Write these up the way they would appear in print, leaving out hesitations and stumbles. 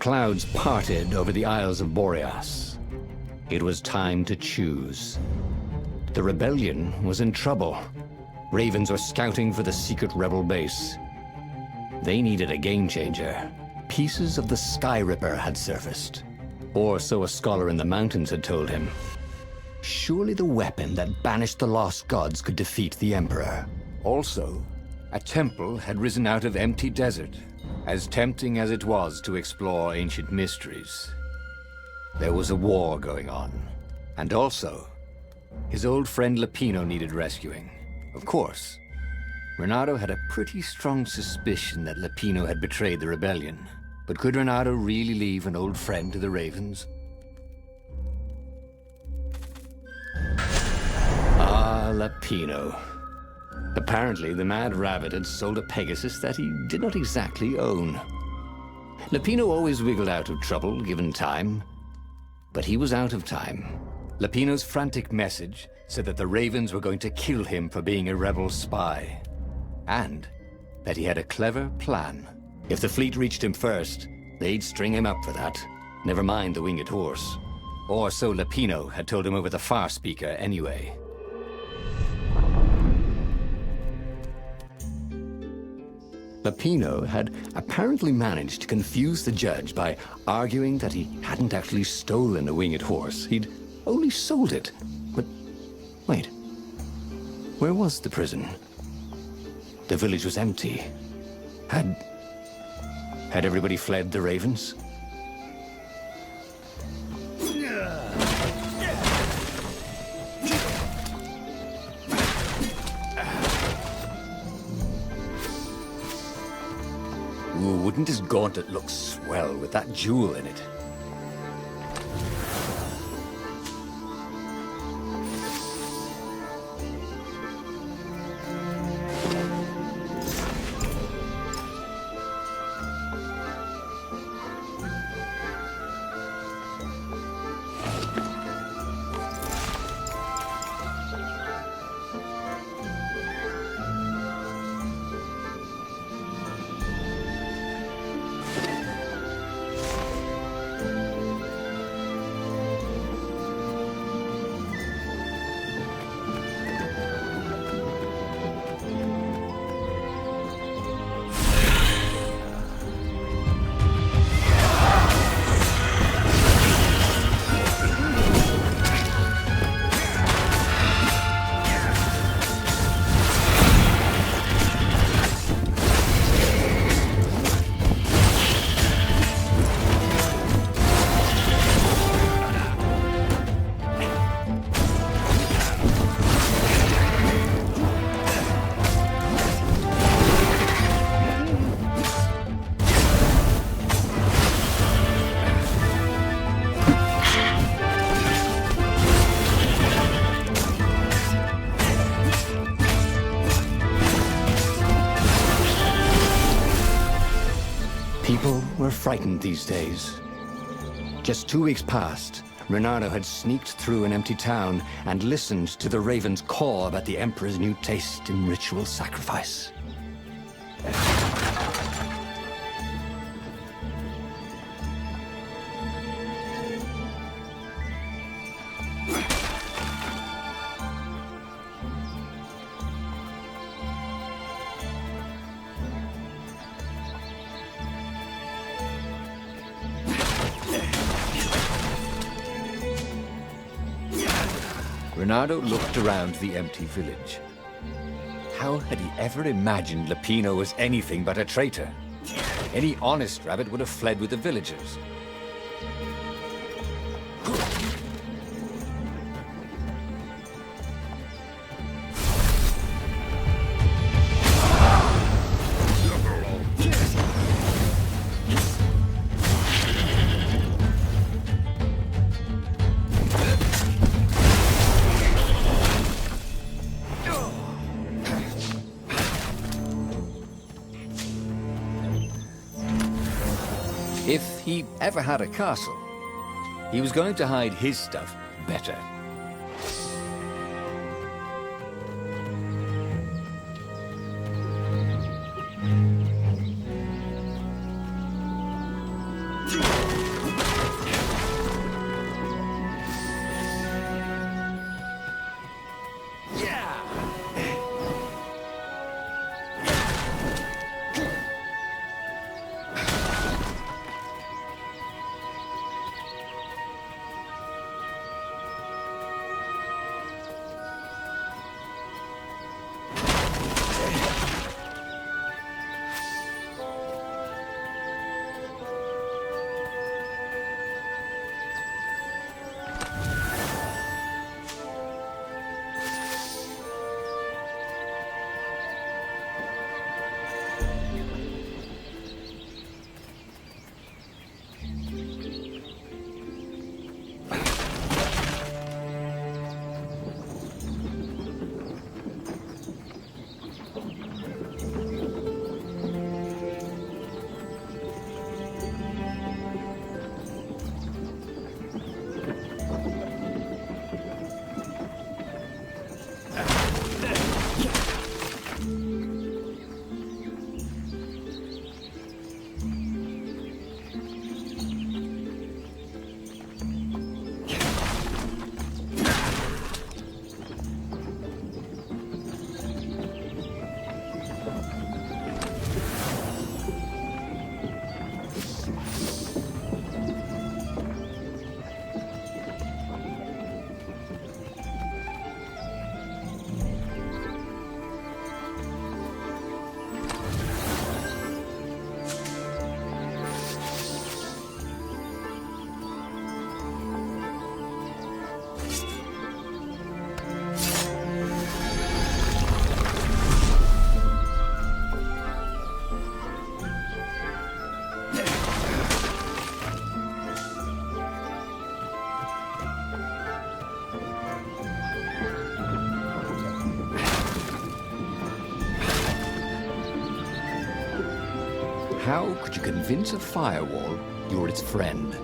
clouds parted over the Isles of Boreas. It was time to choose. The rebellion was in trouble. Ravens were scouting for the secret rebel base. They needed a game changer. Pieces of the Sky Ripper had surfaced. Or so a scholar in the mountains had told him. Surely the weapon that banished the lost gods could defeat the Emperor. Also, a temple had risen out of empty desert, as tempting as it was to explore ancient mysteries. There was a war going on, and also, his old friend Lupino needed rescuing. Of course, Renato had a pretty strong suspicion that Lupino had betrayed the rebellion. But could Renato really leave an old friend to the Ravens? Ah, Lupino. Apparently, the Mad Rabbit had sold a Pegasus that he did not exactly own. Lupino always wiggled out of trouble, given time. But he was out of time. Lupino's frantic message said that the Ravens were going to kill him for being a rebel spy. And that he had a clever plan. If the fleet reached him first, they'd string him up for that. Never mind the winged horse. Or so Lupino had told him over the far speaker anyway. Lupino had apparently managed to confuse the judge by arguing that he hadn't actually stolen a winged horse. He'd only sold it. But wait, where was the prison? The village was empty. Had everybody fled the Ravens? Ooh, wouldn't his gauntlet look swell with that jewel in it? People were frightened these days. Just 2 weeks past, Renato had sneaked through an empty town and listened to the Ravens call about the Emperor's new taste in ritual sacrifice. Renato looked around the empty village. How had he ever imagined Lupino was anything but a traitor? Any honest rabbit would have fled with the villagers. If he ever had a castle, he was going to hide his stuff better. how could you convince a firewall you're its friend?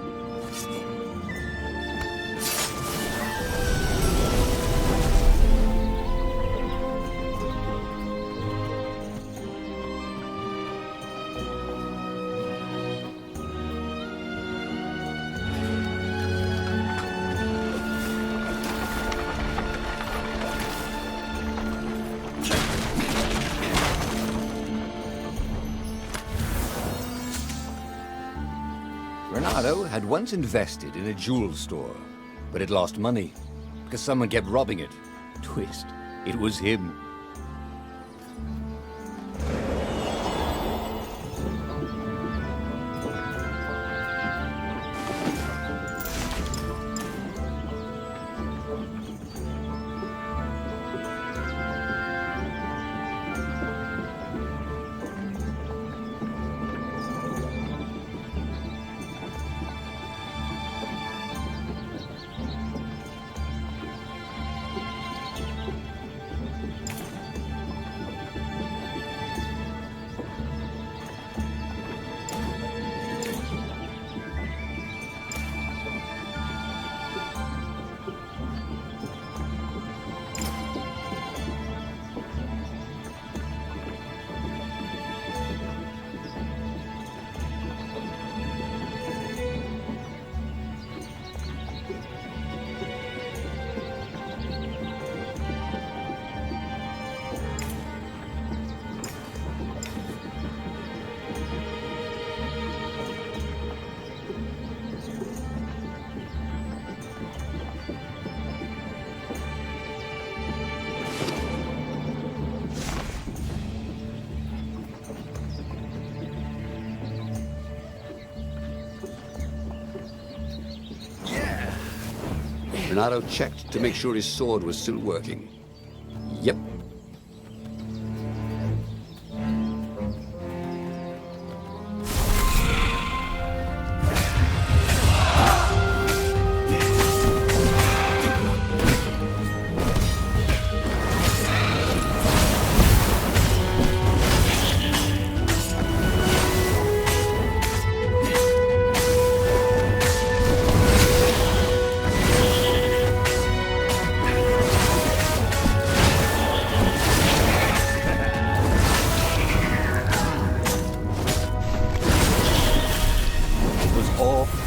Renato had once invested in a jewel store, but it lost money because someone kept robbing it. Twist, it was him. Renato checked to make sure his sword was still working. Yep.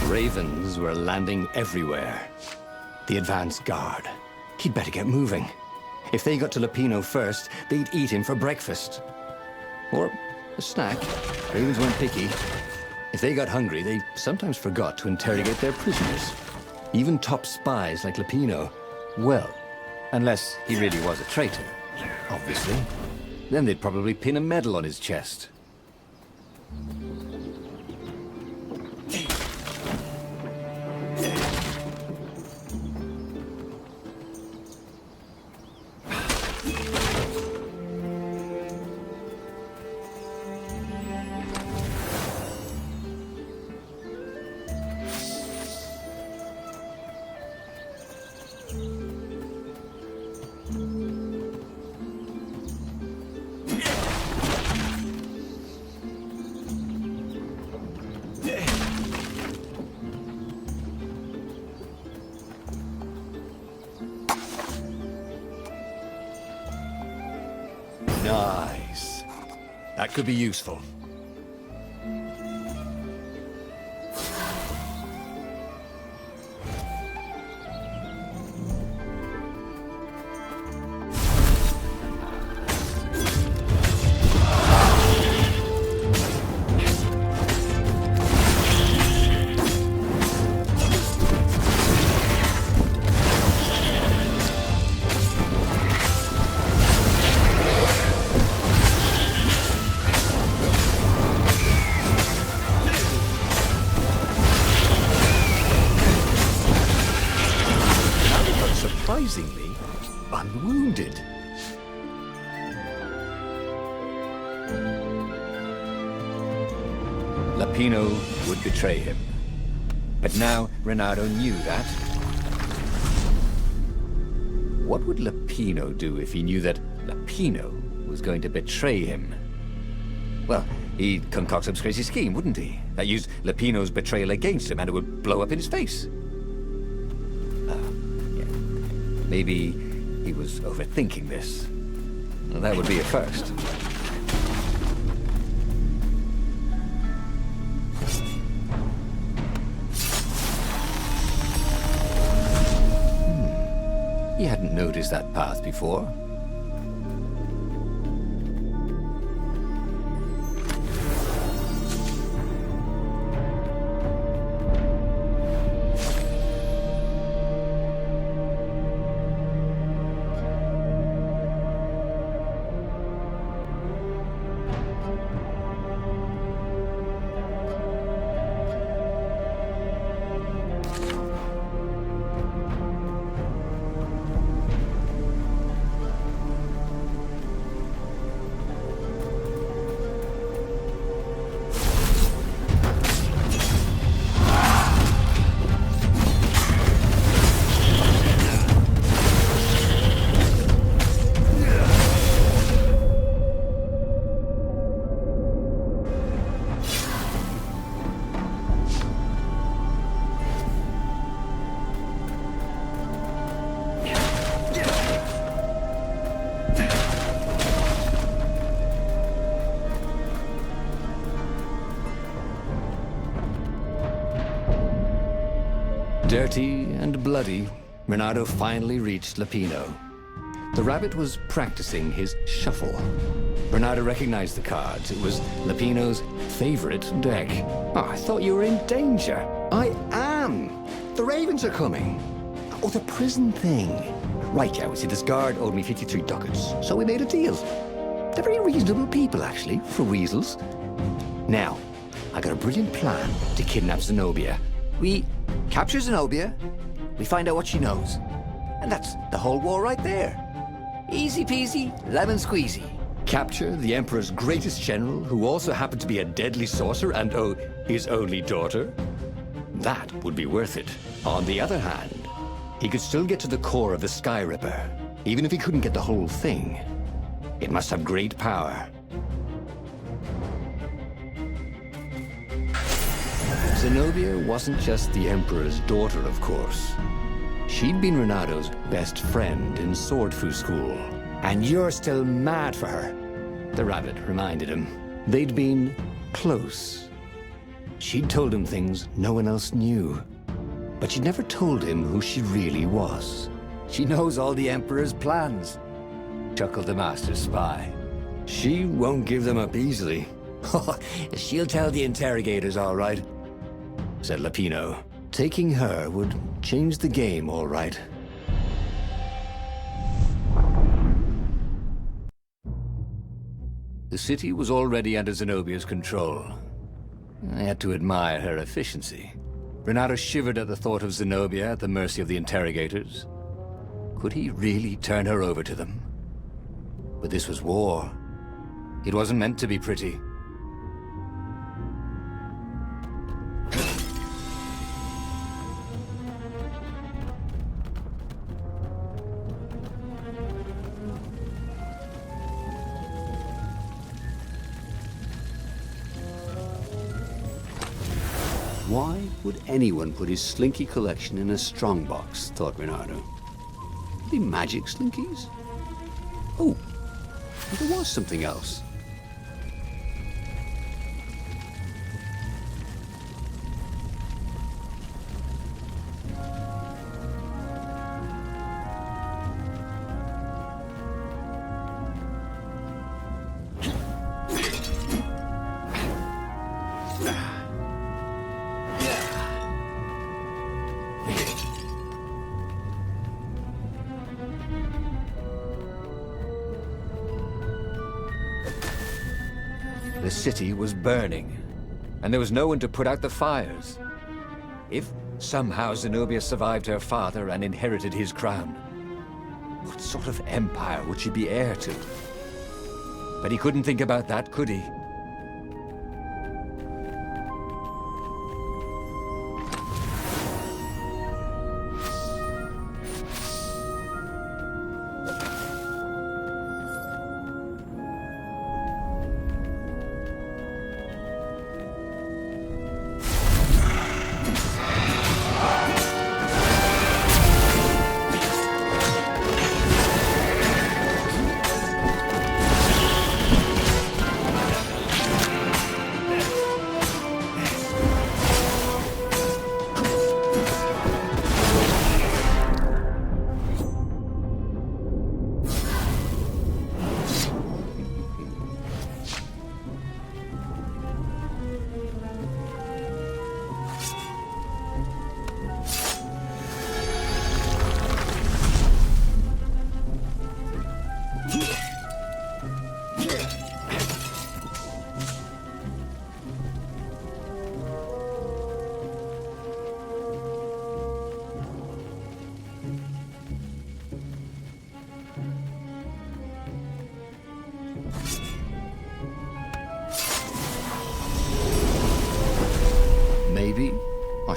Ravens were landing everywhere. The advance guard. He'd better get moving. If they got to Lupino first, they'd eat him for breakfast. Or a snack. Ravens weren't picky. If they got hungry, they sometimes forgot to interrogate their prisoners. Even top spies like Lupino. Well, unless he really was a traitor, obviously. Then they'd probably pin a medal on his chest. Nice. That could be useful. Surprisingly unwounded. Lupino would betray him. But now Renato knew that. What would Lupino do if he knew that Lupino was going to betray him? Well, He'd concoct some crazy scheme, wouldn't he? That used Lupino's betrayal against him and it would blow up in his face. Yeah. Maybe he was overthinking this. Well, that would be a first. He hadn't noticed that path before. Dirty and bloody, Renato finally reached Lupino. The rabbit was practicing his shuffle. Renato recognized the cards. It was Lupino's favorite deck. Oh, I thought you were in danger. I am. The ravens are coming. Oh, the prison thing. Right, yeah, see, this guard owed me 53 ducats, so we made a deal. They're very reasonable people, actually, for weasels. Now, I got a brilliant plan to kidnap Zenobia. We capture Zenobia, we find out what she knows. And that's the whole war right there. Easy peasy, lemon squeezy. Capture the Emperor's greatest general, who also happened to be a deadly sorcerer and, oh, his only daughter? That would be worth it. On the other hand, he could still get to the core of the Sky Ripper, even if he couldn't get the whole thing. It must have great power. Zenobia wasn't just the Emperor's daughter, of course. She'd been Renato's best friend in Sword Fu school. And you're still mad for her, the rabbit reminded him. They'd been close. She'd told him things no one else knew. But she'd never told him who she really was. She knows all the Emperor's plans, chuckled the master spy. She won't give them up easily. She'll tell the interrogators, all right, said Lupino. Taking her would change the game, all right. The city was already under Zenobia's control. I had to admire her efficiency. Renato shivered at the thought of Zenobia at the mercy of the interrogators. Could he really turn her over to them? But this was war. It wasn't meant to be pretty. Why would anyone put his slinky collection in a strongbox, thought Renato. Could be magic slinkies? Oh, there was something else. The city was burning, and there was no one to put out the fires. If somehow Zenobia survived her father and inherited his crown, what sort of empire would she be heir to? But he couldn't think about that, could he?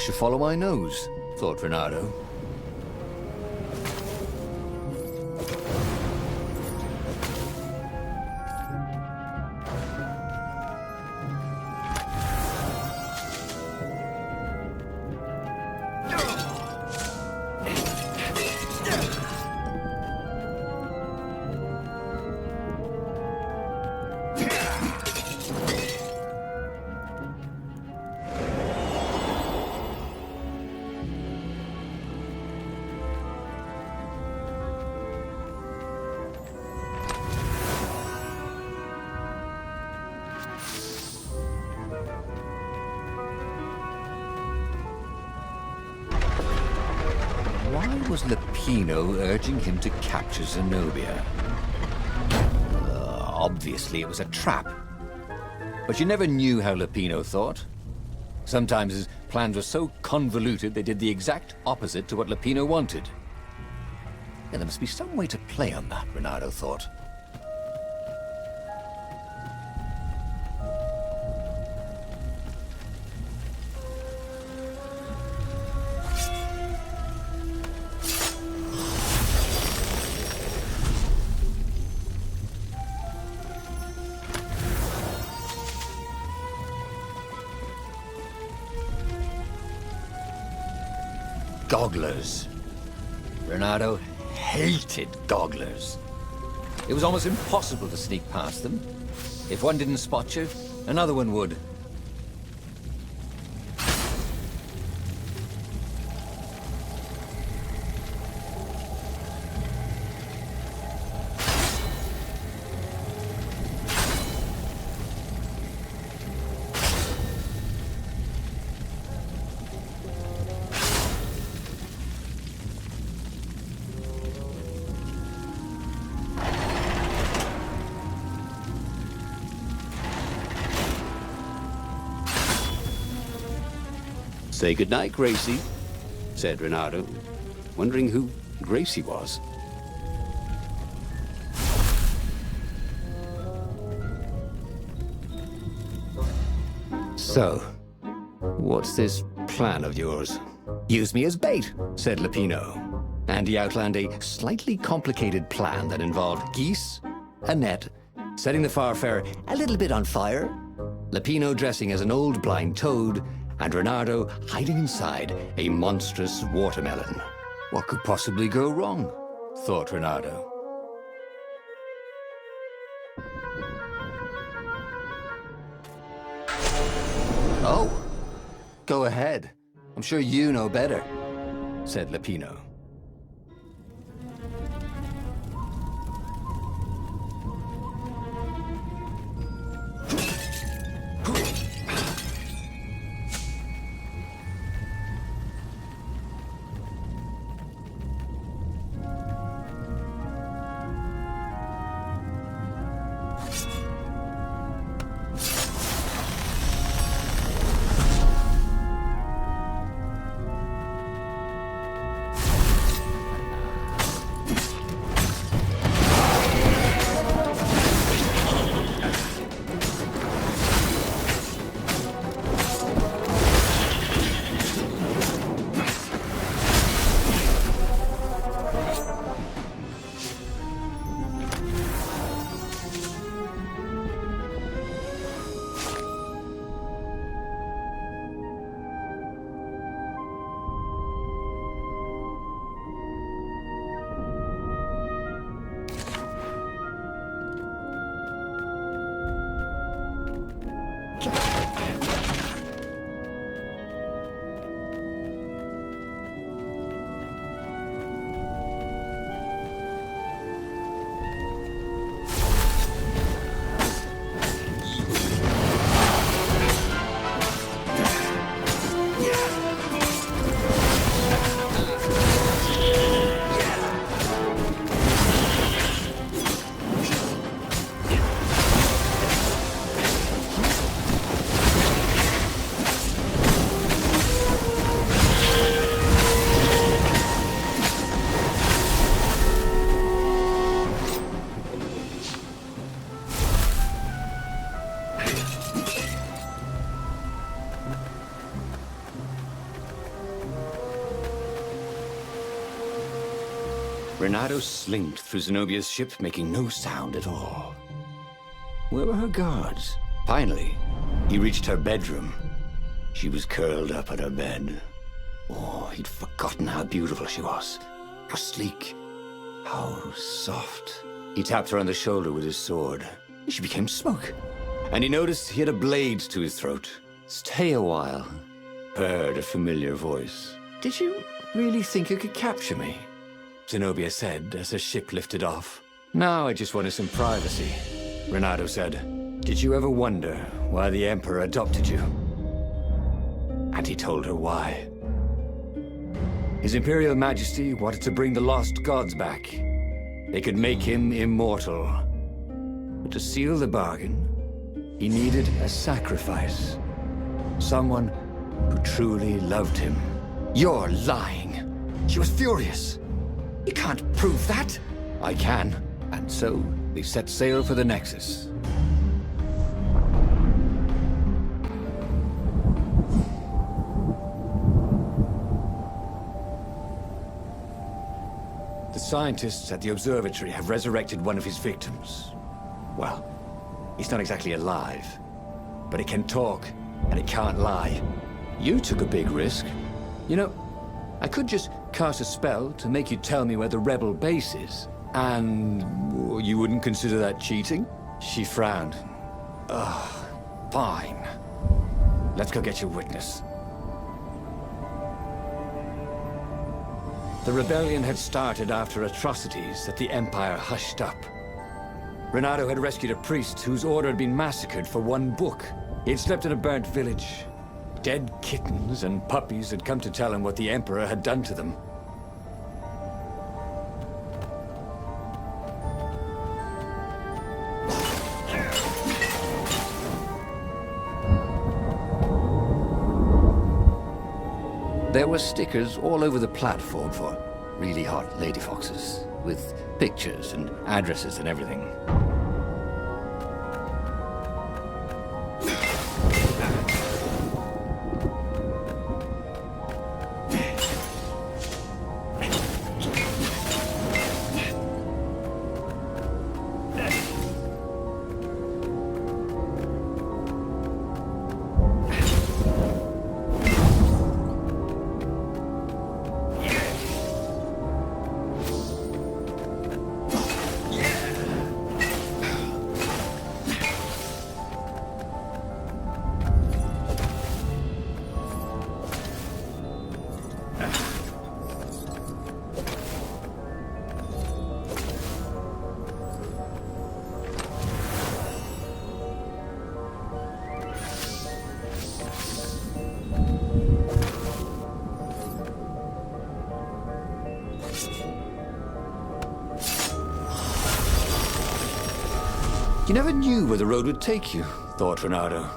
should follow my nose, thought Renato. Why was Lupino urging him to capture Zenobia? Obviously it was a trap. But you never knew how Lupino thought. Sometimes his plans were so convoluted they did the exact opposite to what Lupino wanted. Yeah, there must be some way to play on that, Renato thought. Gogglers. Renato hated gogglers. It was almost impossible to sneak past them. If one didn't spot you, another one would. Say goodnight, Gracie, said Renato, wondering who Gracie was. So, what's this plan of yours? Use me as bait, said Lupino. And he outlined a slightly complicated plan that involved geese, a net, setting the Farfarer a little bit on fire, Lupino dressing as an old blind toad, and Renato hiding inside a monstrous watermelon. What could possibly go wrong? Thought Renato. Oh, go ahead. I'm sure you know better, said Lupino. Renato slinked through Zenobia's ship, making no sound at all. Where were her guards? Finally, he reached her bedroom. She was curled up at her bed. Oh, he'd forgotten how beautiful she was. How sleek. How soft. He tapped her on the shoulder with his sword. She became smoke. And he noticed he had a blade to his throat. Stay a while. Heard a familiar voice. Did you really think you could capture me? Zenobia said as her ship lifted off. Now I just wanted some privacy, Renato said. Did you ever wonder why the Emperor adopted you? And he told her why. His Imperial Majesty wanted to bring the lost gods back. They could make him immortal. But to seal the bargain, he needed a sacrifice. Someone who truly loved him. You're lying. She was furious. You can't prove that. I can. And so, they set sail for the Nexus. The scientists at the observatory have resurrected one of his victims. Well, he's not exactly alive, but it can talk, and it can't lie. You took a big risk. You know, I could just cast a spell to make you tell me where the rebel base is. And you wouldn't consider that cheating? She frowned. Ugh, fine. Let's go get your witness. The rebellion had started after atrocities that the Empire hushed up. Renato had rescued a priest whose order had been massacred for one book. He had slept in a burnt village. Dead kittens and puppies had come to tell him what the Emperor had done to them. There were stickers all over the platform for really hot lady foxes, with pictures and addresses and everything. You never knew where the road would take you, thought Renato.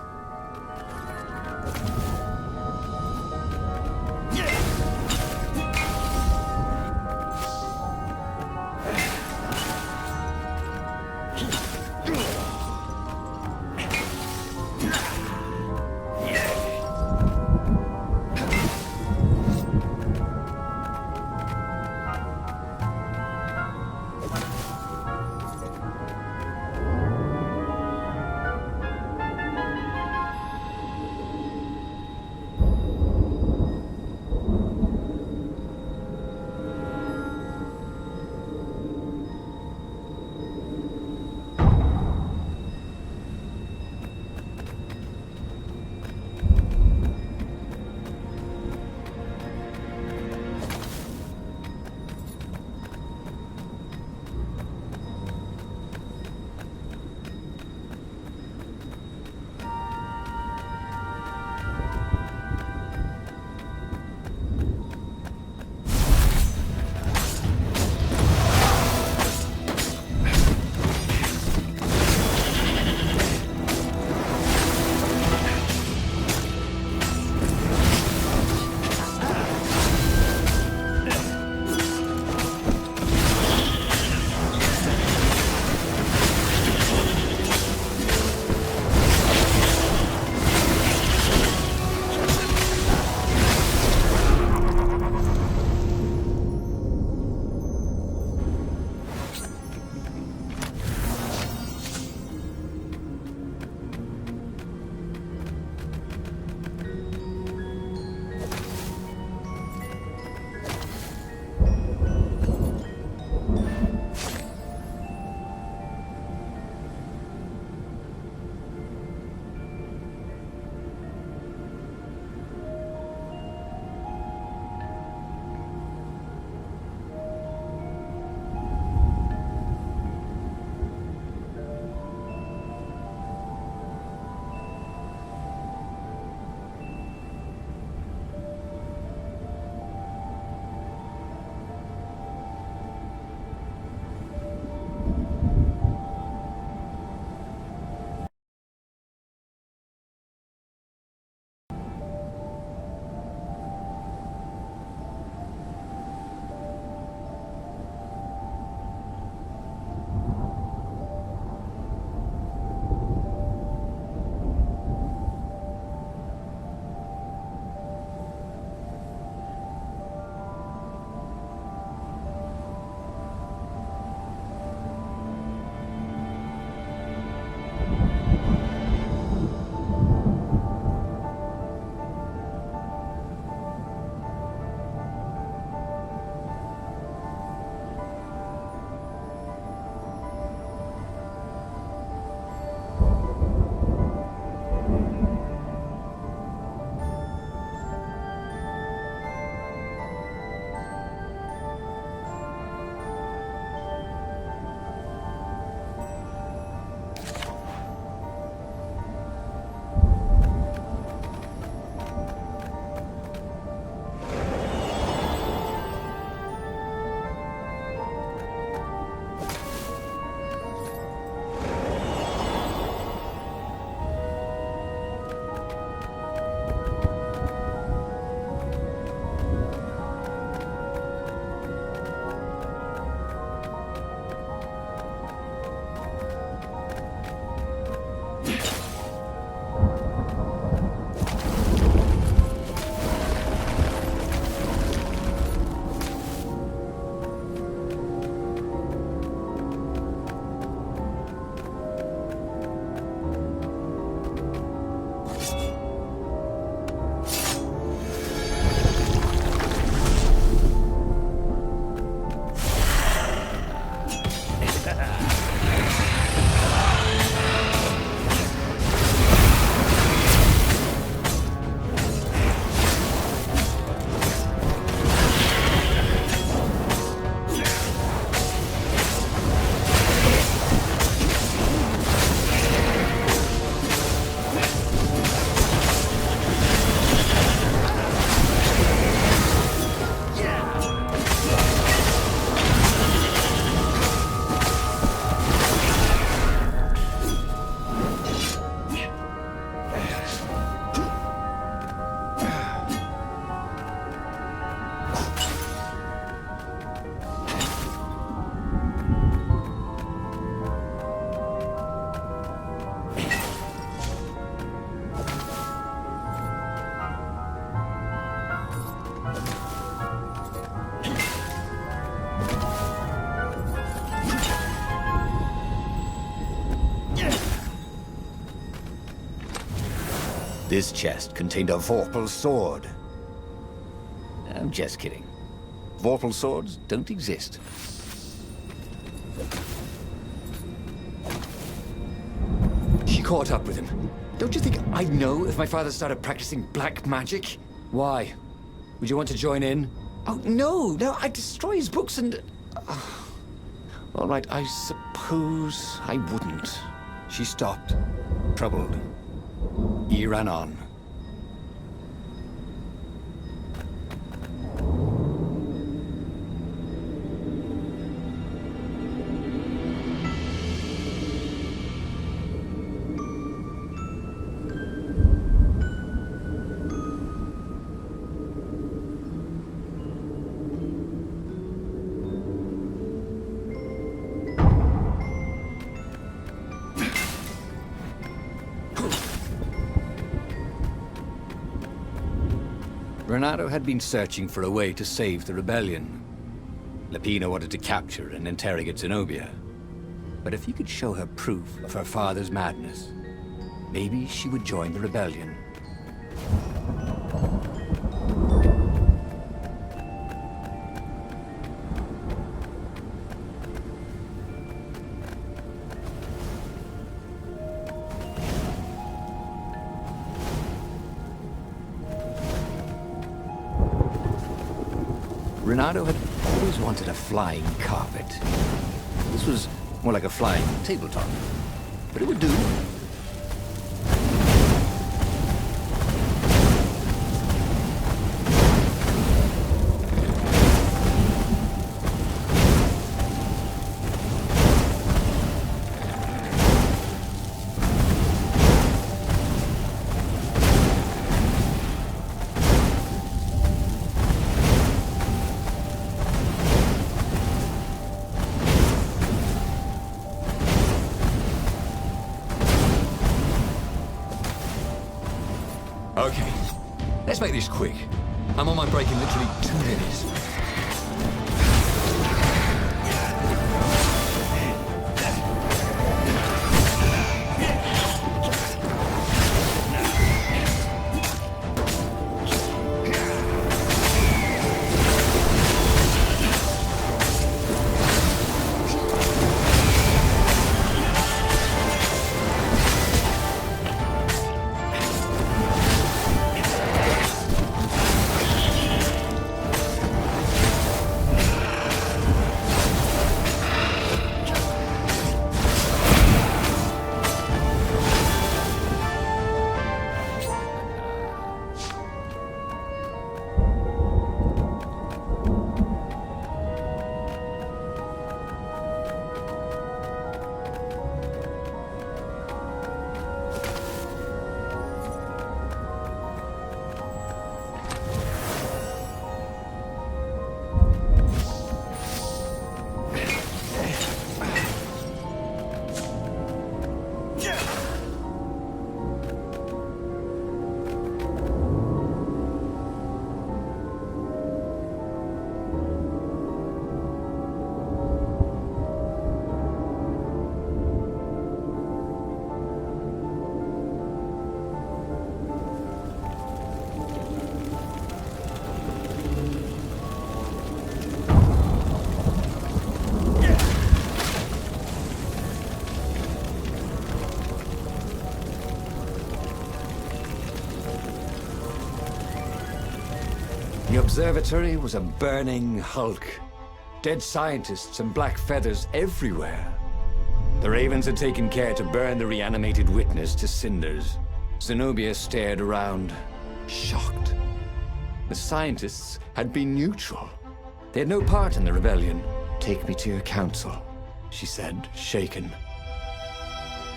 This chest contained a Vorpal sword. I'm just kidding. Vorpal swords don't exist. She caught up with him. Don't you think I'd know if my father started practicing black magic? Why? Would you want to join in? Oh, no, I'd destroy his books and... All right, I suppose I wouldn't. She stopped, troubled. He ran on. Renato had been searching for a way to save the rebellion. Lapina wanted to capture and interrogate Zenobia. But if he could show her proof of her father's madness, maybe she would join the rebellion. Renato had always wanted a flying carpet. This was more like a flying tabletop, but it would do. Okay, let's make this quick. I'm on my break in literally 2 minutes. The observatory was a burning hulk. Dead scientists and black feathers everywhere. The Ravens had taken care to burn the reanimated witness to cinders. Zenobia stared around, shocked. The scientists had been neutral. They had no part in the rebellion. "Take me to your council," she said, shaken.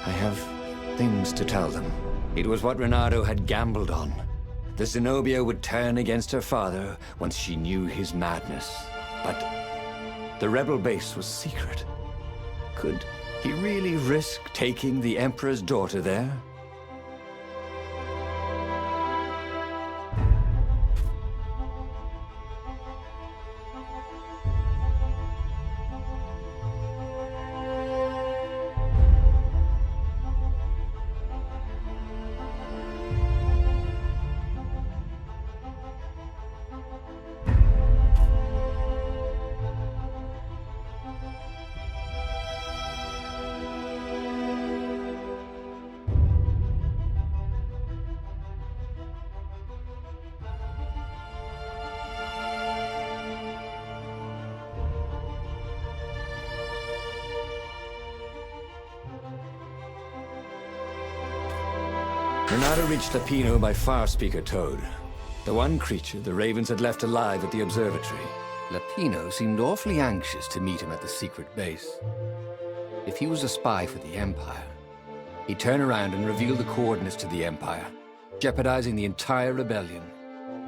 "I have things to tell them." It was what Renato had gambled on. The Zenobia would turn against her father once she knew his madness. But the rebel base was secret. Could he really risk taking the Emperor's daughter there? Renato reached Lapino by far-speaker towed. The one creature the Ravens had left alive at the observatory. Lapino seemed awfully anxious to meet him at the secret base. If he was a spy for the Empire, he'd turn around and reveal the coordinates to the Empire, jeopardizing the entire rebellion.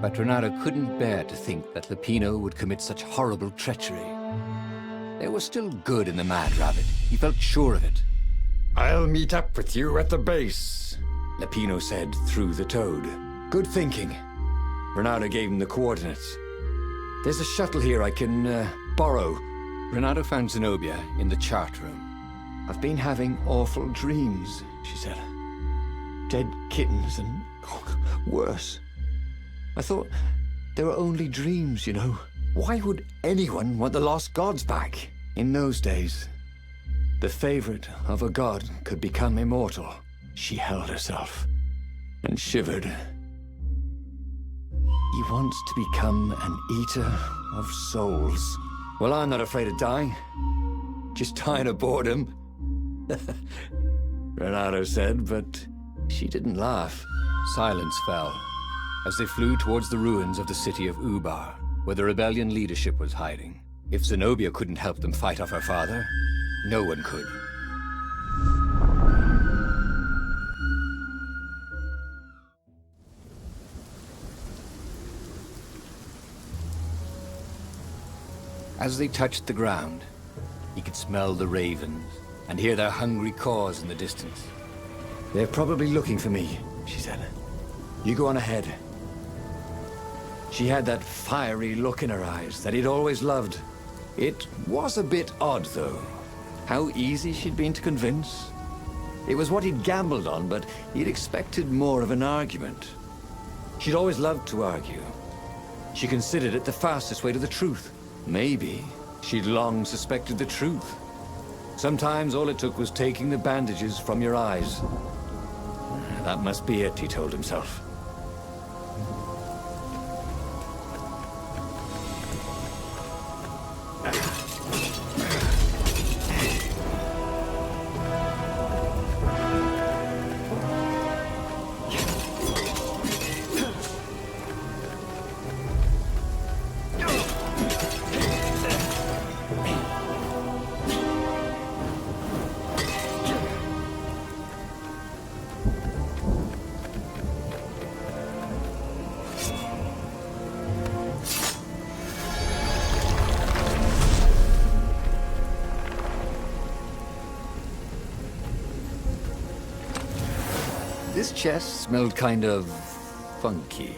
But Renato couldn't bear to think that Lapino would commit such horrible treachery. There was still good in the Mad Rabbit. He felt sure of it. "I'll meet up with you at the base," Lapino said through the toad. "Good thinking." Renato gave him the coordinates. "There's a shuttle here I can, borrow." Renato found Zenobia in the chart room. "I've been having awful dreams," she said. "Dead kittens and worse. I thought they were only dreams, you know. Why would anyone want the lost gods back? In those days, the favorite of a god could become immortal." She held herself and shivered. "He wants to become an eater of souls." "Well, I'm not afraid of dying. Just dying of boredom," Renato said, but she didn't laugh. Silence fell as they flew towards the ruins of the city of Ubar, where the rebellion leadership was hiding. If Zenobia couldn't help them fight off her father, no one could. As they touched the ground, he could smell the ravens and hear their hungry caws in the distance. "They're probably looking for me," she said. "You go on ahead." She had that fiery look in her eyes that he'd always loved. It was a bit odd, though. How easy she'd been to convince. It was what he'd gambled on, but he'd expected more of an argument. She'd always loved to argue. She considered it the fastest way to the truth. Maybe she'd long suspected the truth. Sometimes all it took was taking the bandages from your eyes. That must be it, he told himself. This chest smelled kind of funky.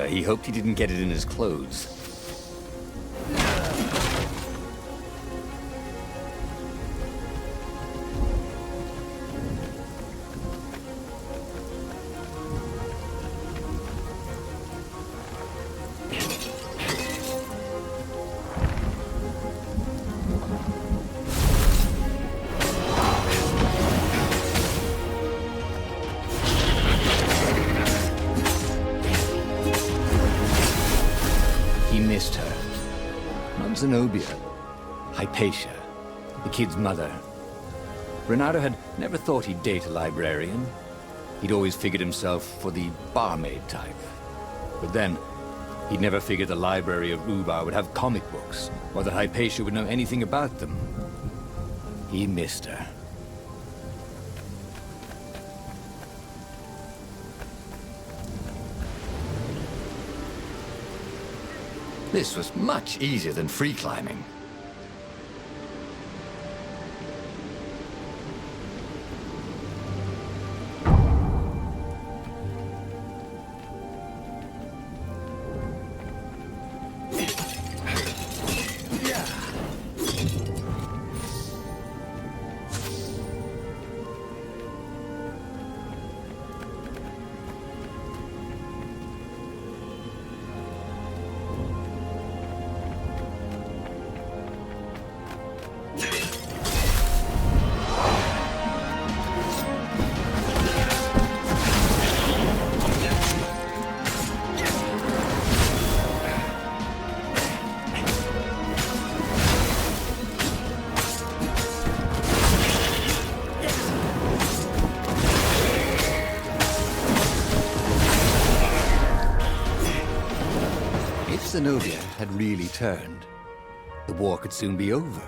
He hoped he didn't get it in his clothes. Zenobia, Hypatia, the kid's mother. Renato had never thought he'd date a librarian. He'd always figured himself for the barmaid type. But then, he'd never figured the library of Ubar would have comic books, or that Hypatia would know anything about them. He missed her. This was much easier than free climbing. Zenobia had really turned, the war could soon be over.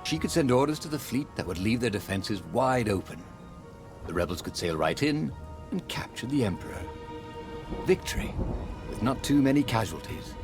She could send orders to the fleet that would leave their defenses wide open. The rebels could sail right in and capture the Emperor. Victory, with not too many casualties.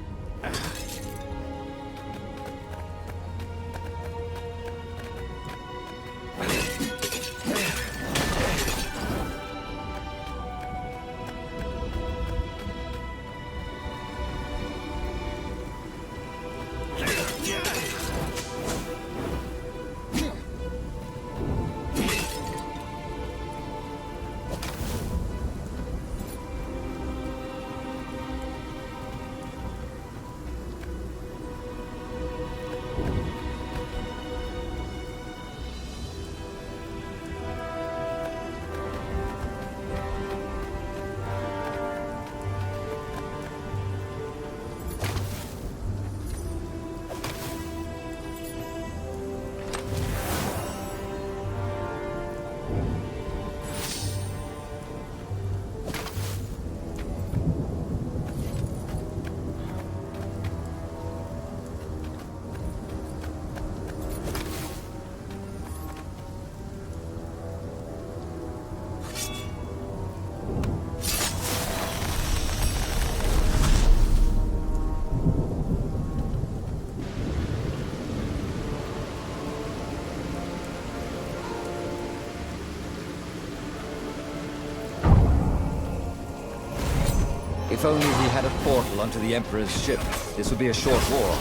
If only we had a portal onto the Emperor's ship, this would be a short war.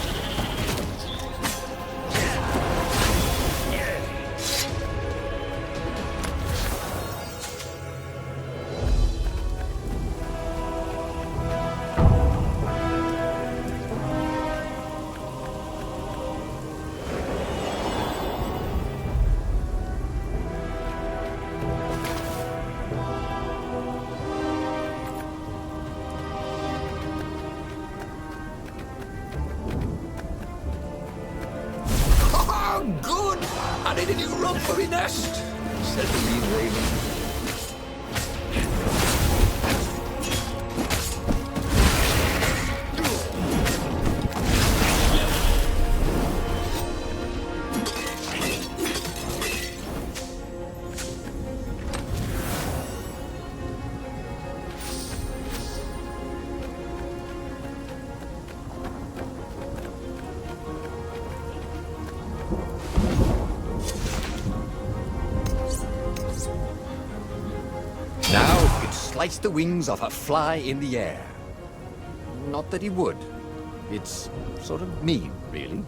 Good! I need a new rump for me nest, said the mean raven. Now he could slice the wings off a fly in the air. Not that he would. It's sort of mean, really.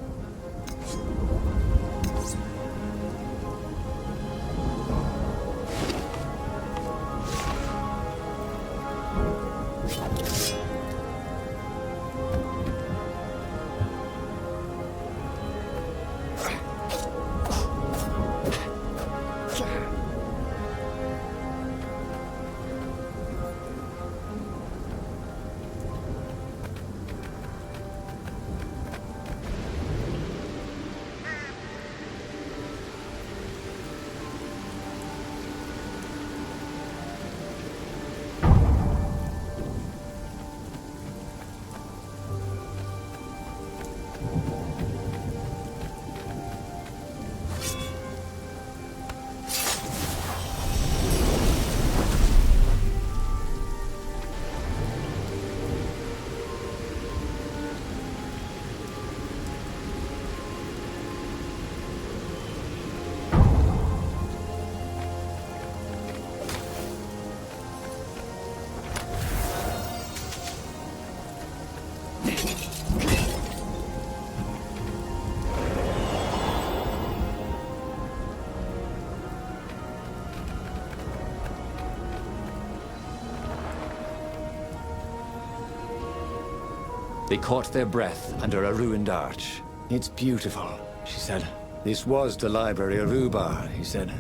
They caught their breath under a ruined arch. It's beautiful, she said. This was the library of Ubar, he said.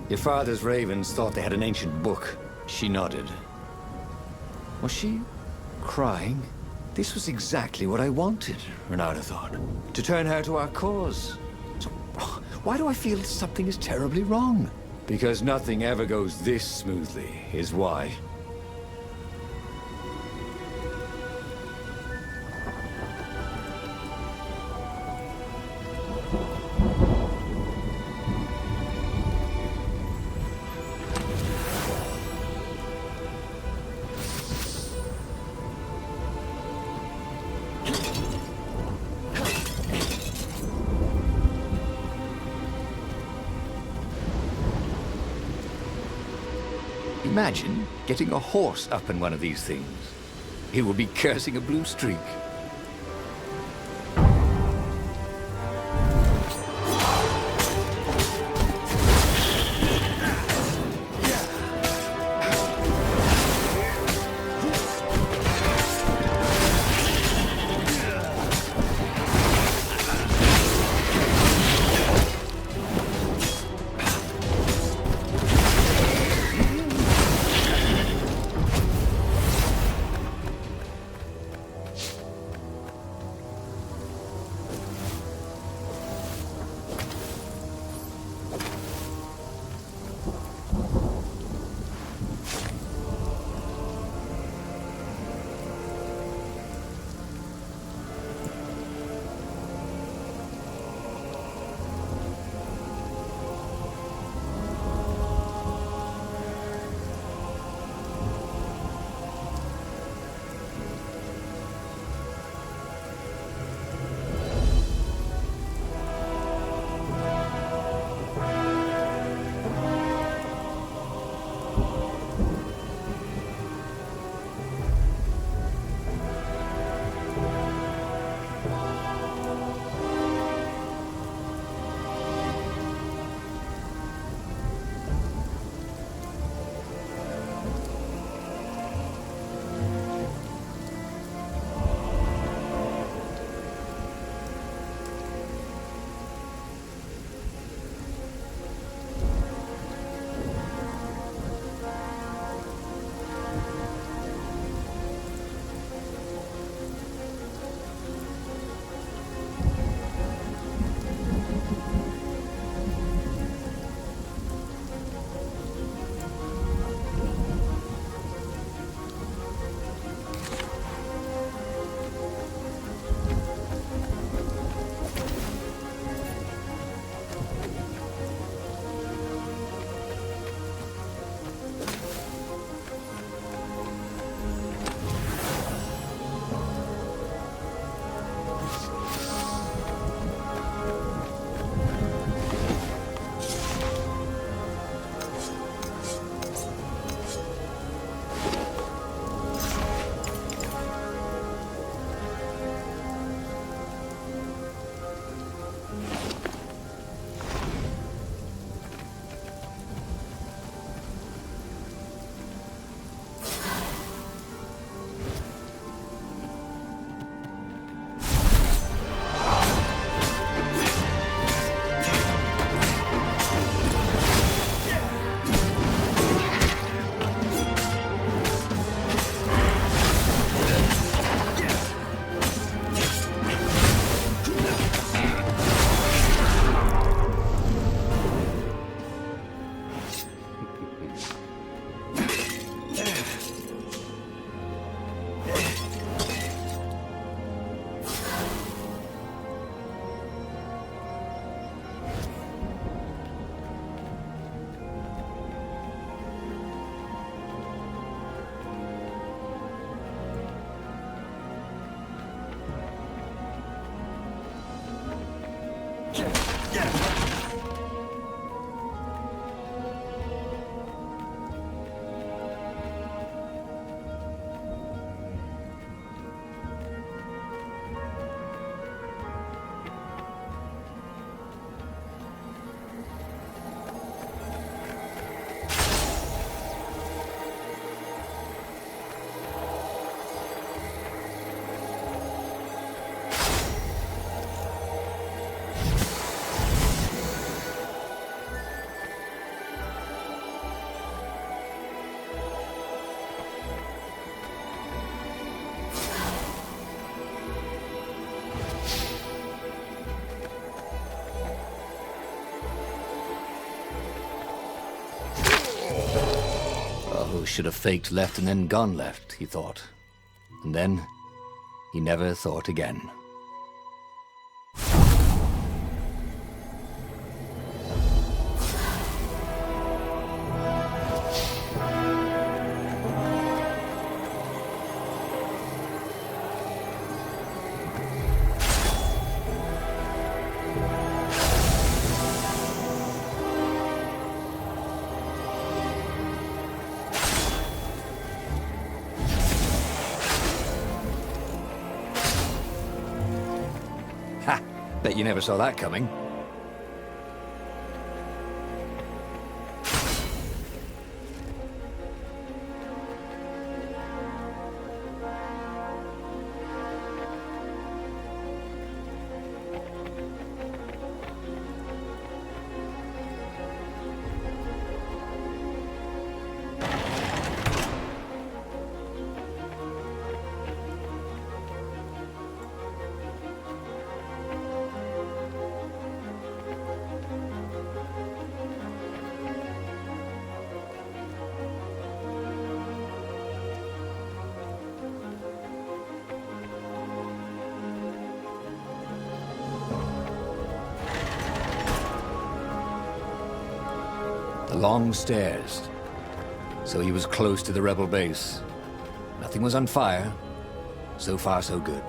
Your father's ravens thought they had an ancient book. She nodded. Was she crying? This was exactly what I wanted, Renata thought. To turn her to our cause. So, why do I feel something is terribly wrong? Because nothing ever goes this smoothly, is why. imagine getting a horse up in one of these things? He would be cursing a blue streak. Should have faked left and then gone left, he thought. And then, he never thought again. Bet you never saw that coming. The long stairs. So he was close to the rebel base. Nothing was on fire. So far, so good.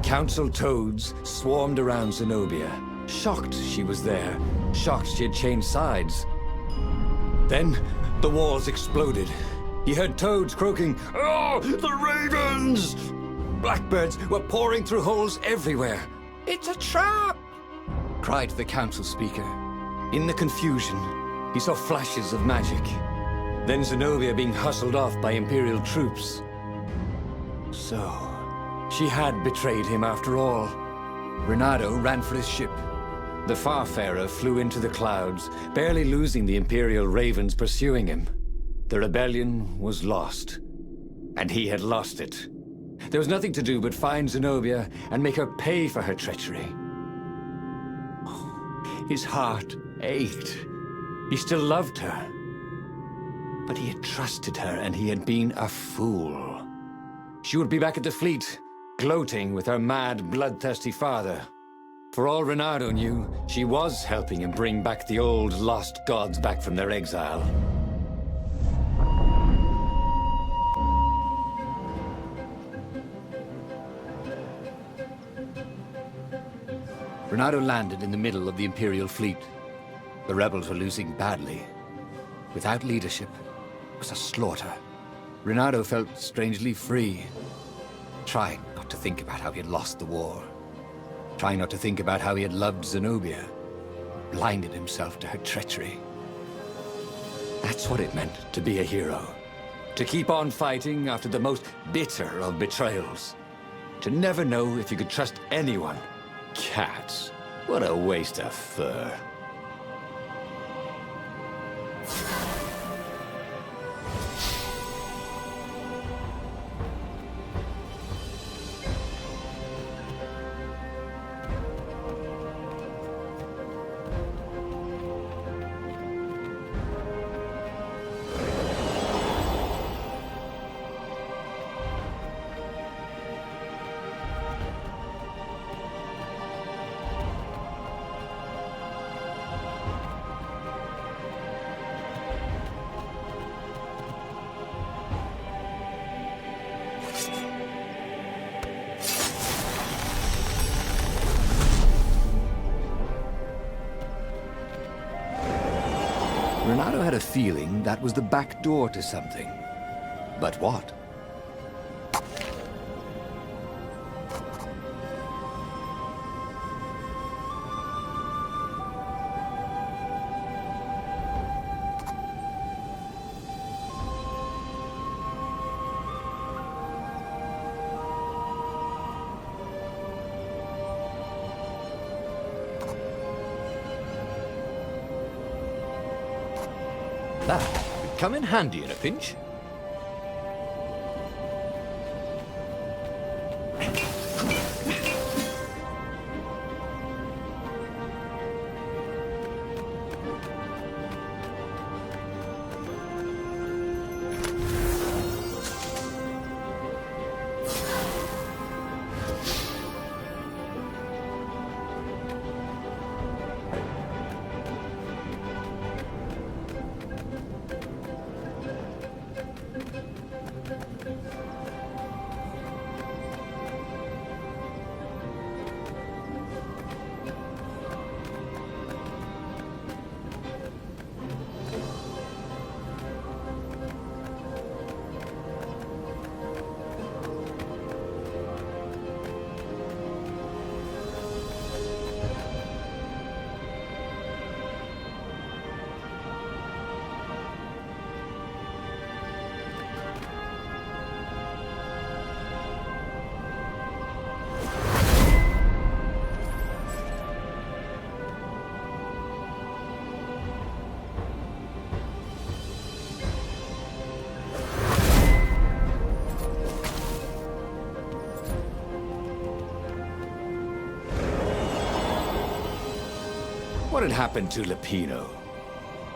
Council toads swarmed around Zenobia, shocked she was there, shocked she had changed sides. Then the walls exploded. He heard toads croaking, "Oh, the ravens!" Blackbirds were pouring through holes everywhere. "It's a trap!" cried the council speaker. In the confusion, he saw flashes of magic. Then Zenobia being hustled off by Imperial troops. So she had betrayed him after all. Renato ran for his ship. The Farfarer flew into the clouds, barely losing the Imperial ravens pursuing him. The rebellion was lost, and he had lost it. There was nothing to do but find Zenobia and make her pay for her treachery. His heart ached. He still loved her. But he had trusted her, and he had been a fool. She would be back at the fleet, gloating with her mad, bloodthirsty father. For all Renato knew, she was helping him bring back the old lost gods back from their exile. Renato landed in the middle of the Imperial fleet. The rebels were losing badly. Without leadership, it was a slaughter. Renato felt strangely free, trying not to think about how he had lost the war, trying not to think about how he had loved Zenobia, blinded himself to her treachery. That's what it meant to be a hero. To keep on fighting after the most bitter of betrayals. To never know if you could trust anyone. Cats. What a waste of fur. Renato had a feeling that was the back door to something. But what? That would come in handy in a pinch. What had happened to Lupino?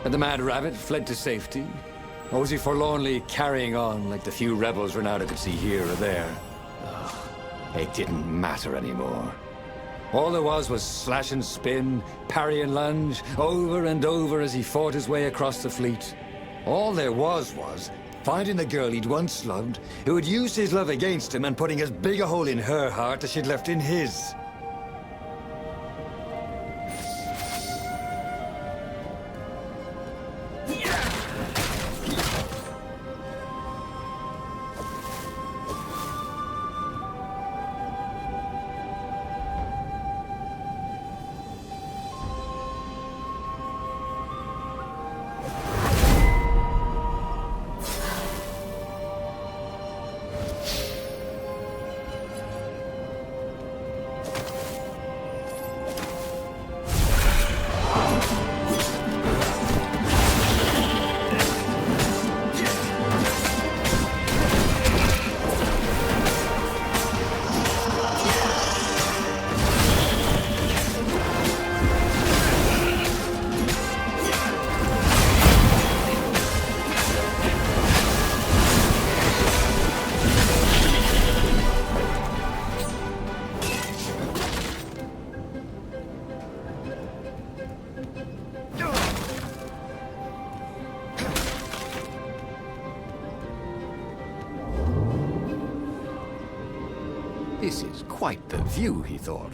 Had the Mad Rabbit fled to safety? Or was he forlornly carrying on like the few rebels Renato could see here or there? Ugh, it didn't matter anymore. All there was slash and spin, parry and lunge, over and over as he fought his way across the fleet. All there was finding the girl he'd once loved, who had used his love against him and putting as big a hole in her heart as she'd left in his. This is quite the view, he thought.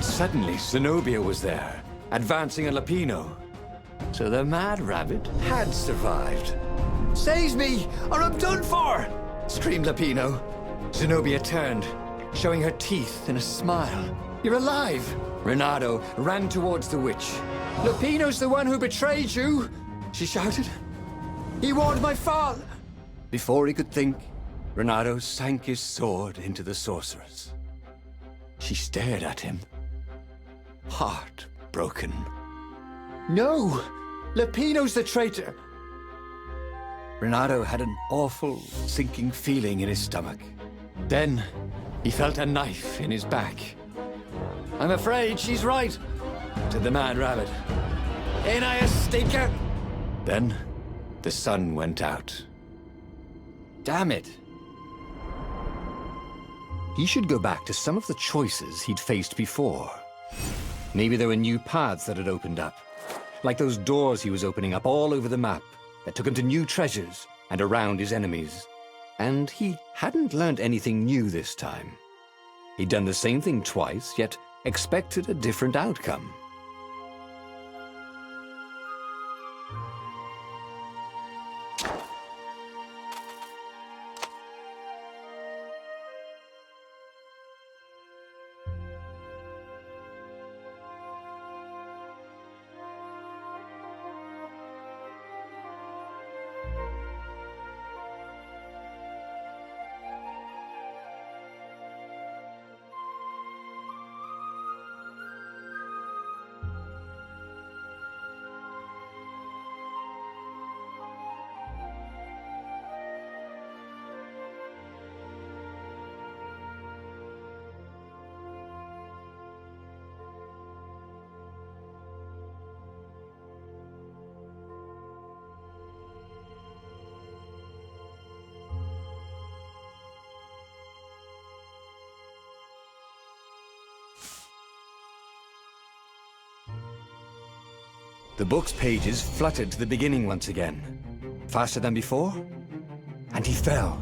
Suddenly, Zenobia was there, advancing on Lapino. So the Mad Rabbit had survived. "Save me, or I'm done for!" screamed Lapino. Zenobia turned, showing her teeth in a smile. "You're alive!" Renato ran towards the witch. "Lapino's the one who betrayed you!" she shouted. "He warned my father!" Before he could think, Renato sank his sword into the sorceress. She stared at him, heartbroken. "No! Lapino's the traitor!" Renato had an awful, sinking feeling in his stomach. Then, he felt a knife in his back. "I'm afraid she's right," said the Mad Rabbit. "Ain't I a stinker?" Then, the sun went out. Damn it. He should go back to some of the choices he'd faced before. Maybe there were new paths that had opened up, like those doors he was opening up all over the map that took him to new treasures and around his enemies. And he hadn't learned anything new this time. He'd done the same thing twice, yet expected a different outcome. The book's pages fluttered to the beginning once again, faster than before, and he fell,